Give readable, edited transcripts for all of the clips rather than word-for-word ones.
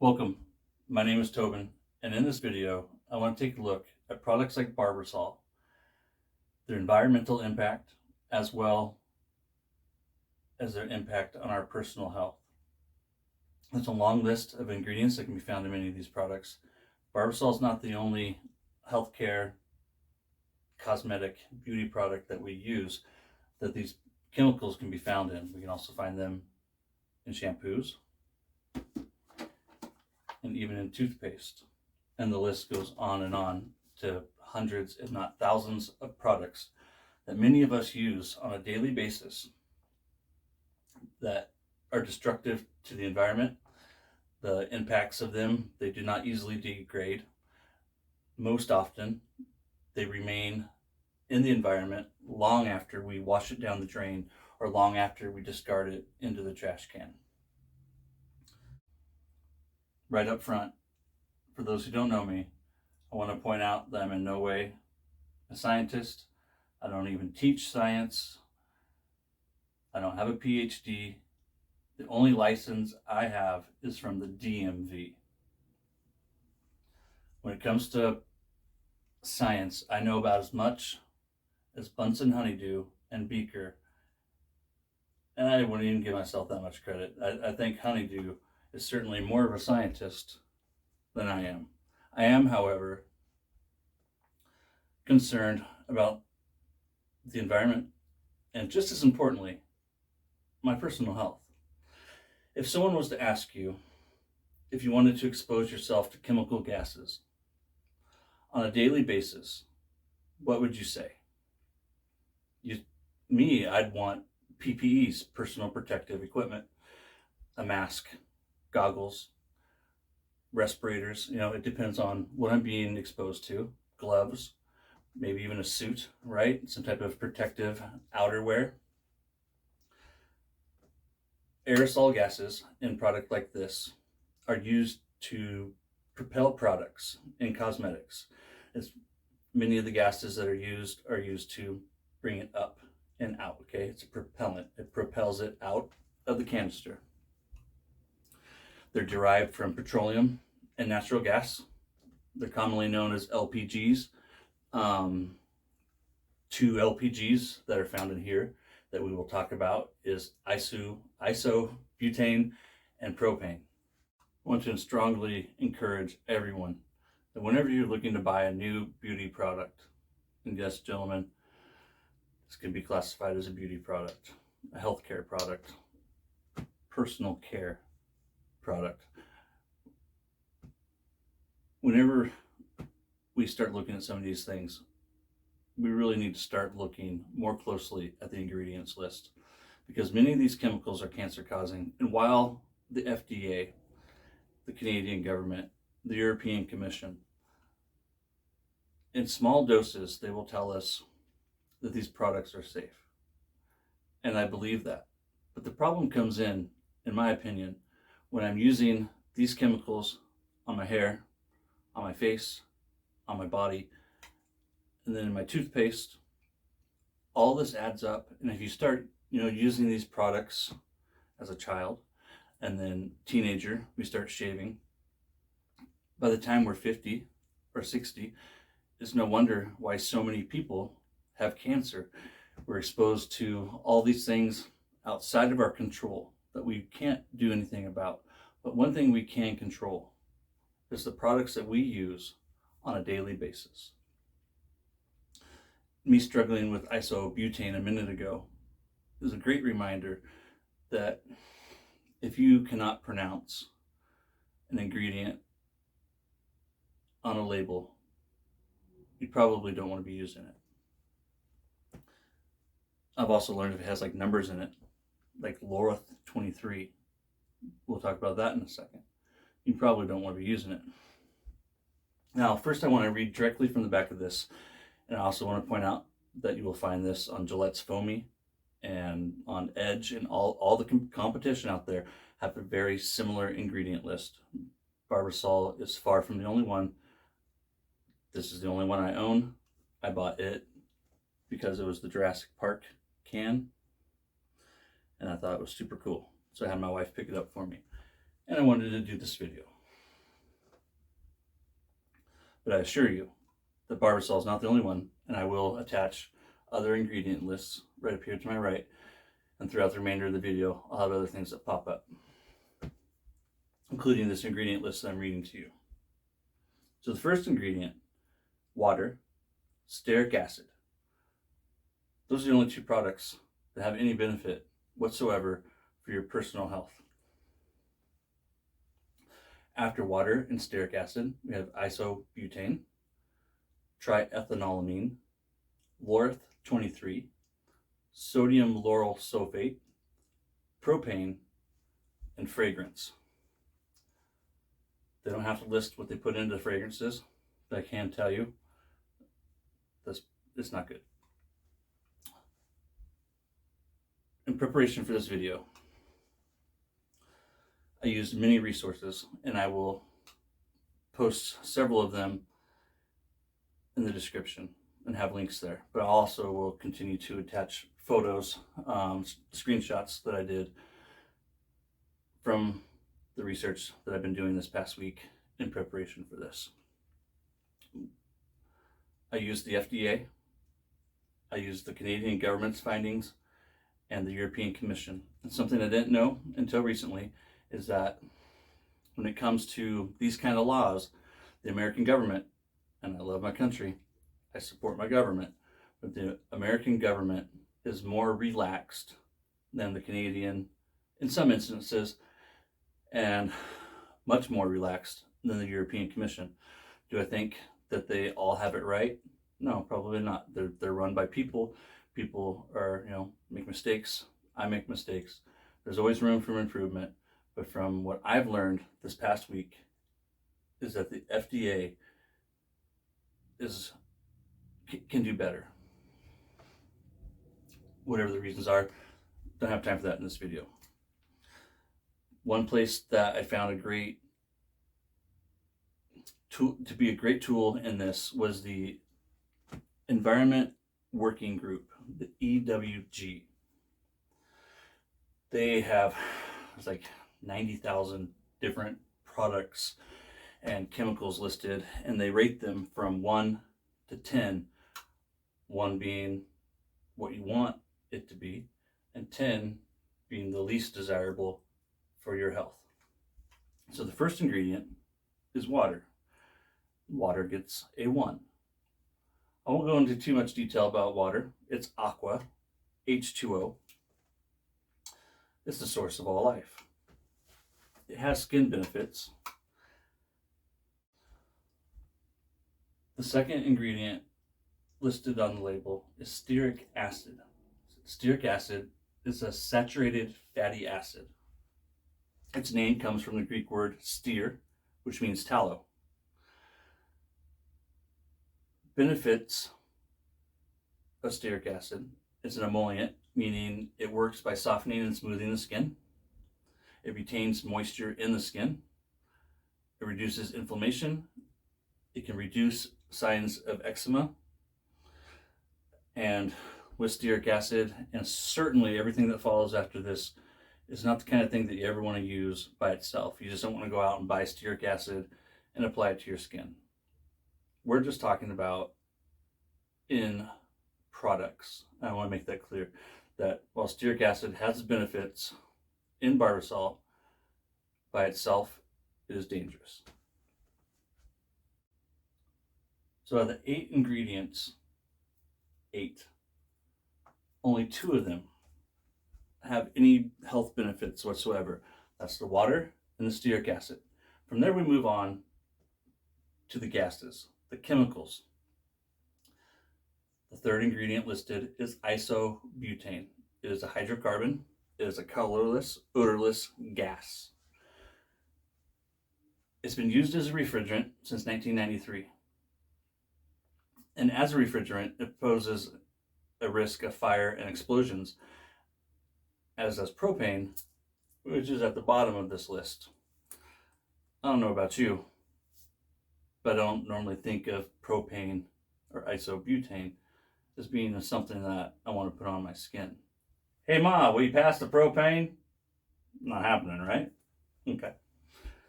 Welcome, my name is Tobin, and in this video, I want to take a look at products like Barbasol, their environmental impact, as well as their impact on our personal health. There's a long list of ingredients that can be found in many of these products. Barbasol is not the only healthcare, cosmetic, beauty product that we use that these chemicals can be found in. We can also find them in shampoos and even in toothpaste. And the list goes on to hundreds, if not thousands, of products that many of us use on a daily basis that are destructive to the environment. The impacts of them, they do not easily degrade. Most often, they remain in the environment long after we wash it down the drain or long after we discard it into the trash can. Right up front, for those who don't know me, I want to point out that I'm in no way a scientist. I don't even teach science. I don't have a PhD. The only license I have is from the DMV. When it comes to science, I know about as much as Bunsen Honeydew and Beaker, and I wouldn't even give myself that much credit. I think Honeydew is certainly more of a scientist than I am. I am, however, concerned about the environment and, just as importantly, my personal health. If someone was to ask you if you wanted to expose yourself to chemical gases on a daily basis, what would you say? I'd want PPEs, personal protective equipment, a mask, goggles, respirators. It depends on what I'm being exposed to. Gloves, maybe even a suit, right? Some type of protective outerwear. Aerosol gases in product like this are used to propel products in cosmetics. As many of the gases that are used to bring it up and out. Okay, it's a propellant. It propels it out of the canister. They're derived from petroleum and natural gas. They're commonly known as LPGs. Two LPGs that are found in here that we will talk about is isobutane and propane. I want to strongly encourage everyone that whenever you're looking to buy a new beauty product, and yes, gentlemen, this can be classified as a beauty product, a healthcare product, personal care product. Whenever we start looking at some of these things, we really need to start looking more closely at the ingredients list, because many of these chemicals are cancer causing. And while the FDA, the Canadian government, the European Commission, in small doses, they will tell us that these products are safe. And I believe that. But the problem comes in my opinion, when I'm using these chemicals on my hair, on my face, on my body, and then in my toothpaste. All this adds up. And if you start, using these products as a child, and then teenager, we start shaving. By the time we're 50 or 60, it's no wonder why so many people have cancer. We're exposed to all these things outside of our control that we can't do anything about. But one thing we can control is the products that we use on a daily basis. Me struggling with isobutane a minute ago is a great reminder that if you cannot pronounce an ingredient on a label, you probably don't want to be using it. I've also learned if it has numbers in it, like Lauryl 23, we'll talk about that in a second, you probably don't want to be using it. Now, first I want to read directly from the back of this, and I also want to point out that you will find this on Gillette's Foamy and on Edge, and all the competition out there have a very similar ingredient list. Barbasol is far from the only one. This is the only one I own. I bought it because it was the Jurassic Park can, and I thought it was super cool. So I had my wife pick it up for me, and I wanted to do this video. But I assure you that Barbasol is not the only one, and I will attach other ingredient lists right up here to my right, and throughout the remainder of the video I'll have other things that pop up, including this ingredient list that I'm reading to you. So the first ingredient, water, stearic acid. Those are the only two products that have any benefit whatsoever for your personal health. After water and stearic acid, we have isobutane, triethanolamine, Lauryl 23, sodium lauryl sulfate, propane, and fragrance. They don't have to list what they put into fragrances, but I can tell you it's not good. In preparation for this video, I used many resources, and I will post several of them in the description and have links there. But I also will continue to attach photos, screenshots that I did from the research that I've been doing this past week in preparation for this. I used the FDA, I used the Canadian government's findings, and the European Commission. And something I didn't know until recently is that when it comes to these kind of laws, the American government, and I love my country, I support my government, but the American government is more relaxed than the Canadian in some instances, and much more relaxed than the European Commission. Do I think that they all have it right? No, probably not. They're run by people. People are, make mistakes. I make mistakes. There's always room for improvement. But from what I've learned this past week is that the FDA can do better. Whatever the reasons are, don't have time for that in this video. One place that I found a great tool to be a great tool in this was the Environment Working Group, the EWG. They have like 90,000 different products and chemicals listed, and they rate them from 1 to 10, 1 being what you want it to be, and 10 being the least desirable for your health. So the first ingredient is water. Water gets a 1. I won't go into too much detail about water. It's aqua, H2O. It's the source of all life. It has skin benefits. The second ingredient listed on the label is stearic acid. Stearic acid is a saturated fatty acid. Its name comes from the Greek word steer, which means tallow. Benefits of stearic acid: it's an emollient, meaning it works by softening and smoothing the skin. It retains moisture in the skin. It reduces inflammation. It can reduce signs of eczema. And with stearic acid, and certainly everything that follows after this, is not the kind of thing that you ever want to use by itself. You just don't want to go out and buy stearic acid and apply it to your skin. We're just talking about in products. I want to make that clear, that while stearic acid has benefits in Barbasol, by itself, it is dangerous. So out of the 8 ingredients, 8, only 2 of them have any health benefits whatsoever. That's the water and the stearic acid. From there we move on to the gases, the chemicals. The third ingredient listed is isobutane. It is a hydrocarbon. It is a colorless, odorless gas. It's been used as a refrigerant since 1993. And as a refrigerant, it poses a risk of fire and explosions, as does propane, which is at the bottom of this list. I don't know about you, but I don't normally think of propane or isobutane as being something that I want to put on my skin. Hey Ma, will you pass the propane? Not happening, right? Okay.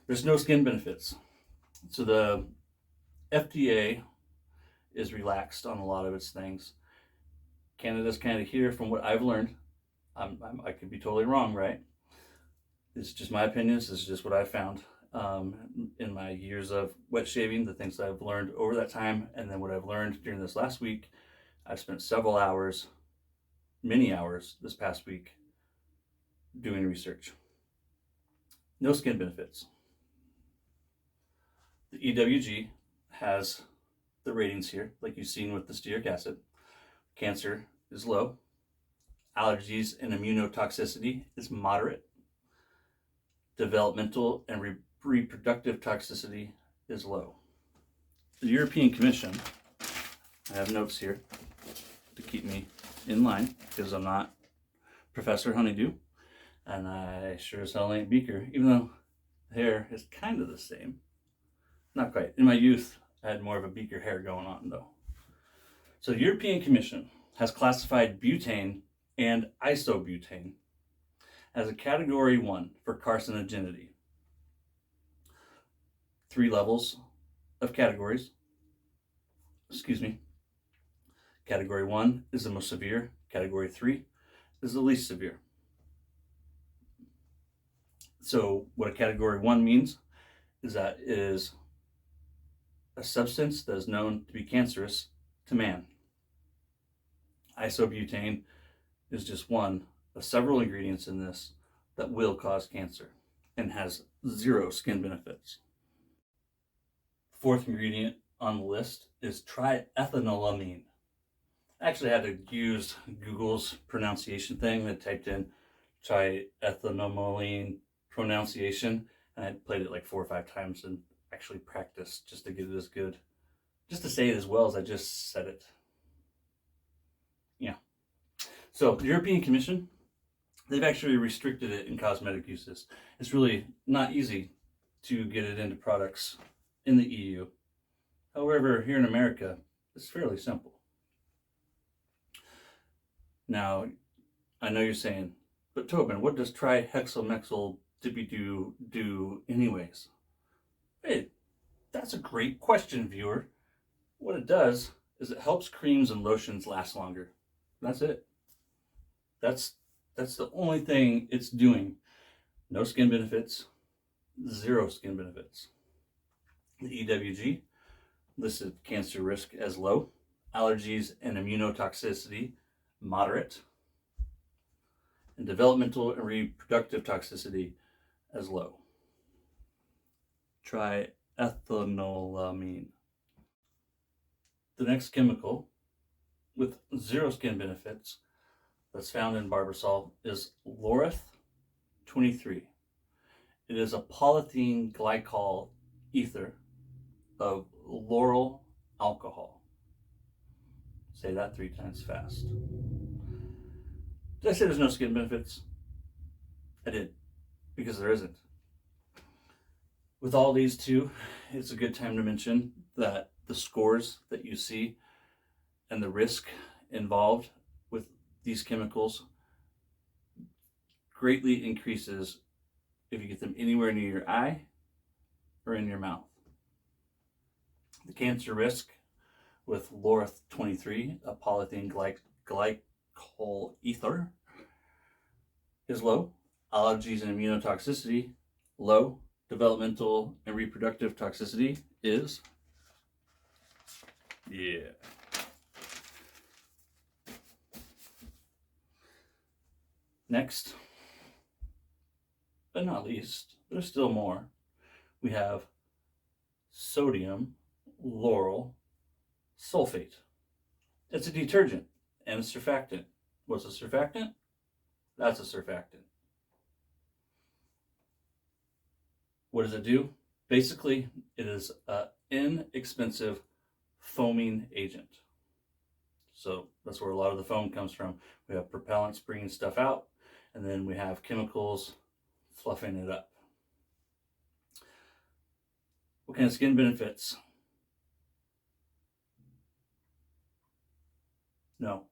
There's no skin benefits. So the FDA is relaxed on a lot of its things. Canada's kind of here from what I've learned. I could be totally wrong, right? This is just my opinion. This is just what I found in my years of wet shaving, the things that I've learned over that time, and then what I've learned during this last week. I've spent several hours, many hours this past week doing research. No skin benefits. The EWG has the ratings here, like you've seen with the stearic acid. Cancer is low. Allergies and immunotoxicity is moderate. Developmental and reproductive toxicity is low. The European Commission, I have notes here to keep me in line because I'm not Professor Honeydew and I sure as hell ain't Beaker, even though the hair is kind of the same. Not quite. In my youth, I had more of a Beaker hair going on though. So the European Commission has classified butane and isobutane as a category 1 for carcinogenity. 3 levels of categories. Category 1 is the most severe. Category 3 is the least severe. So what a category 1 means is that it is a substance that is known to be cancerous to man. Isobutane is just one of several ingredients in this that will cause cancer and has 0 skin benefits. The 4th ingredient on the list is triethanolamine. I actually had to use Google's pronunciation thing. I typed in triethanolamine pronunciation and I played it like 4 or 5 times and actually practiced just to get it as good, just to say it as well as I just said it. Yeah. So the European Commission, they've actually restricted it in cosmetic uses. It's really not easy to get it into products in the EU. However, here in America, it's fairly simple. Now, I know you're saying, but Tobin, what does trihexylmethyl do anyways? Hey, that's a great question, viewer. What it does is it helps creams and lotions last longer. That's it. That's the only thing it's doing. No skin benefits, 0 skin benefits. The EWG listed cancer risk as low, allergies and immunotoxicity moderate, and developmental and reproductive toxicity as low. Triethanolamine. The next chemical with 0 skin benefits that's found in Barbasol is Lauryl 23. It is a polyethylene glycol ether of Lauryl alcohol. Say that 3 times fast. Did I say there's no skin benefits? I did, because there isn't. With all these two, it's a good time to mention that the scores that you see and the risk involved with these chemicals greatly increases if you get them anywhere near your eye or in your mouth. The cancer risk with Lauryl 23, a polyethylene glycol ether, is low. Allergies and immunotoxicity, low. Developmental and reproductive toxicity is, yeah. Next, but not least, there's still more. We have sodium lauryl sulfate. It's a detergent and a surfactant. What's a surfactant? That's a surfactant. What does it do? Basically, it is an inexpensive foaming agent. So that's where a lot of the foam comes from. We have propellants bringing stuff out, and then we have chemicals fluffing it up. What kind of skin benefits? No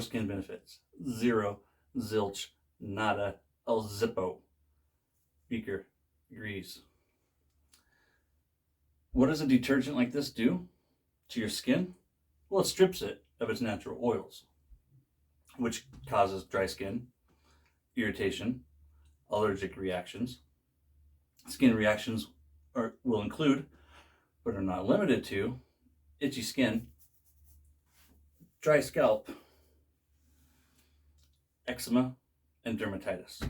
skin benefits. 0, zilch, nada, el zippo. Beaker agrees. What does a detergent like this do to your skin? Well, it strips it of its natural oils, which causes dry skin, irritation, allergic reactions. Skin reactions will include, but are not limited to, itchy skin, dry scalp, eczema, and dermatitis.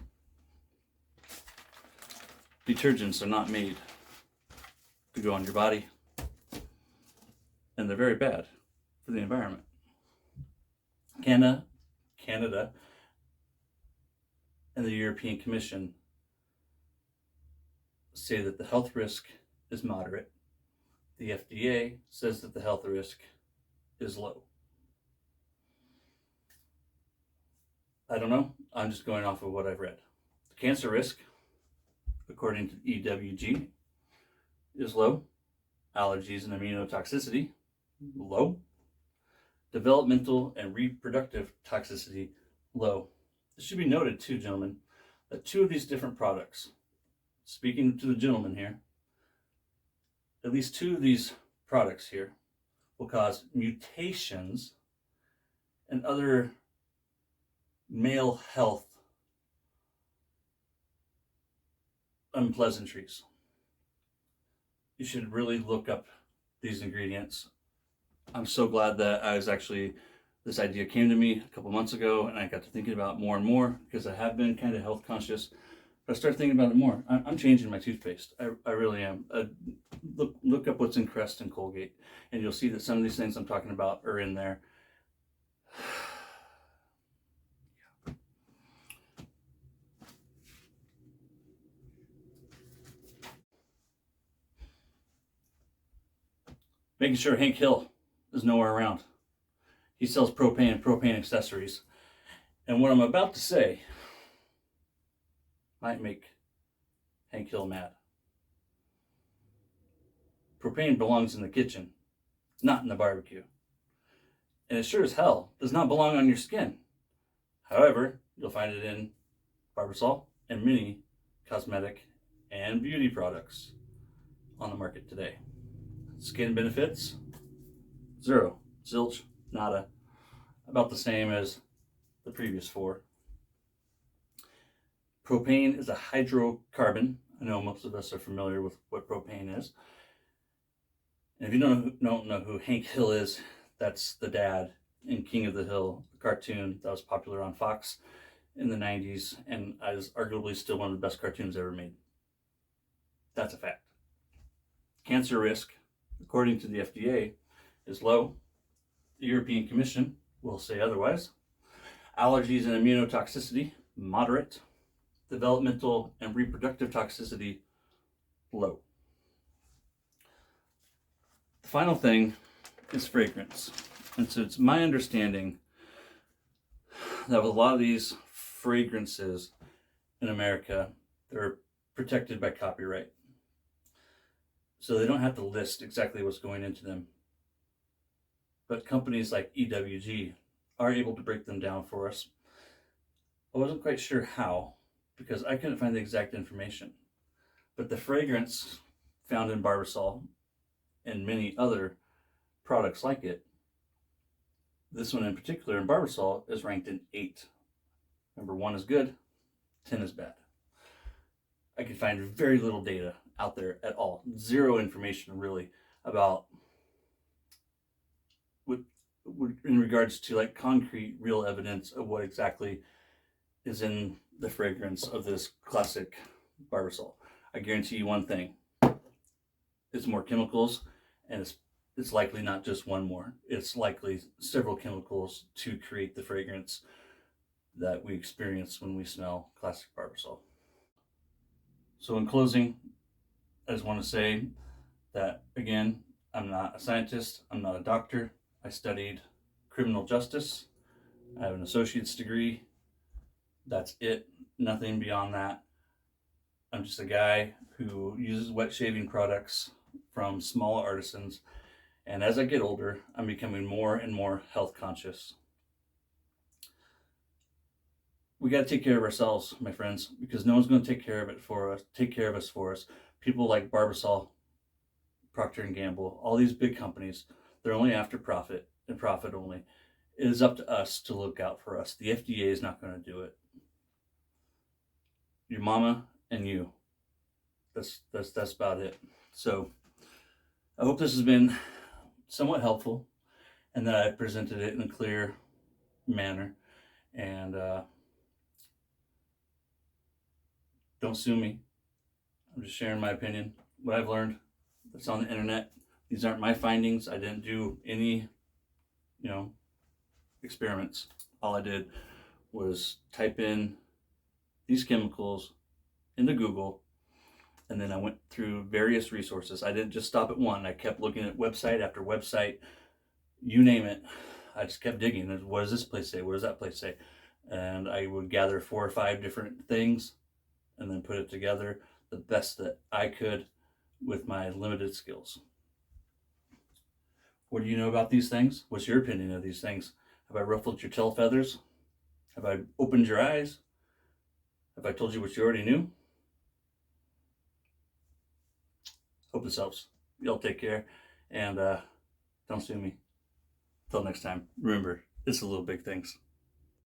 Detergents are not made to go on your body, and they're very bad for the environment. Canada, and the European Commission say that the health risk is moderate. The FDA says that the health risk is low. I don't know. I'm just going off of what I've read. The cancer risk, according to EWG, is low. Allergies and immunotoxicity, low. Developmental and reproductive toxicity, low. It should be noted too, gentlemen, that two of these different products, speaking to the gentleman here, at least two of these products here will cause mutations and other male health unpleasantries. You should really look up these ingredients. I'm so glad that this idea came to me a couple months ago, and I got to thinking about it more and more, because I have been kind of health conscious. But I started thinking about it more. I'm changing my toothpaste. I really am. Look up what's in Crest and Colgate, and you'll see that some of these things I'm talking about are in there. Making sure Hank Hill is nowhere around. He sells propane and propane accessories. And what I'm about to say might make Hank Hill mad. Propane belongs in the kitchen, not in the barbecue. And it sure as hell does not belong on your skin. However, you'll find it in Barbasol and many cosmetic and beauty products on the market today. Skin benefits, zero, zilch, nada. About the same as the previous four. Propane is a hydrocarbon. I know most of us are familiar with what propane is. And if you don't know who Hank Hill is, that's the dad in King of the Hill, a cartoon that was popular on Fox in the 90s, and is arguably still one of the best cartoons ever made. That's a fact. Cancer risk, according to the FDA, is low. The European Commission will say otherwise. Allergies and immunotoxicity, moderate. Developmental and reproductive toxicity, low. The final thing is fragrance. And so it's my understanding that with a lot of these fragrances in America, they're protected by copyright. So they don't have to list exactly what's going into them. But companies like EWG are able to break them down for us. I wasn't quite sure how, because I couldn't find the exact information. But the fragrance found in Barbasol and many other products like it, this one in particular in Barbasol is ranked in 8. Number 1 is good, 10 is bad. I could find very little data out there at all. Zero information really about in regards to like concrete, real evidence of what exactly is in the fragrance of this classic Barbasol. I guarantee you one thing: it's more chemicals, and it's likely not just one more. It's likely several chemicals to create the fragrance that we experience when we smell classic Barbasol. So in closing, I just want to say that, again, I'm not a scientist, I'm not a doctor. I studied criminal justice. I have an associate's degree. That's it, nothing beyond that. I'm just a guy who uses wet shaving products from small artisans. And as I get older, I'm becoming more and more health conscious. We got to take care of ourselves, my friends, because no one's going to take care of us for us. People like Barbasol, Procter and Gamble, all these big companies, they're only after profit and profit only. It is up to us to look out for us. The FDA is not going to do it. Your mama and you. That's about it. So I hope this has been somewhat helpful and that I presented it in a clear manner. And don't sue me. I'm just sharing my opinion, what I've learned. That's on the internet. These aren't my findings. I didn't do any, experiments. All I did was type in these chemicals into Google, and then I went through various resources. I didn't just stop at one. I kept looking at website after website, you name it. I just kept digging. What does this place say? What does that place say? And I would gather 4 or 5 different things and then put it together the best that I could with my limited skills. What do you know about these things? What's your opinion of these things? Have I ruffled your tail feathers? Have I opened your eyes? Have I told you what you already knew? Hope this helps. Y'all take care, and don't sue me. Till next time, remember, it's the little big things.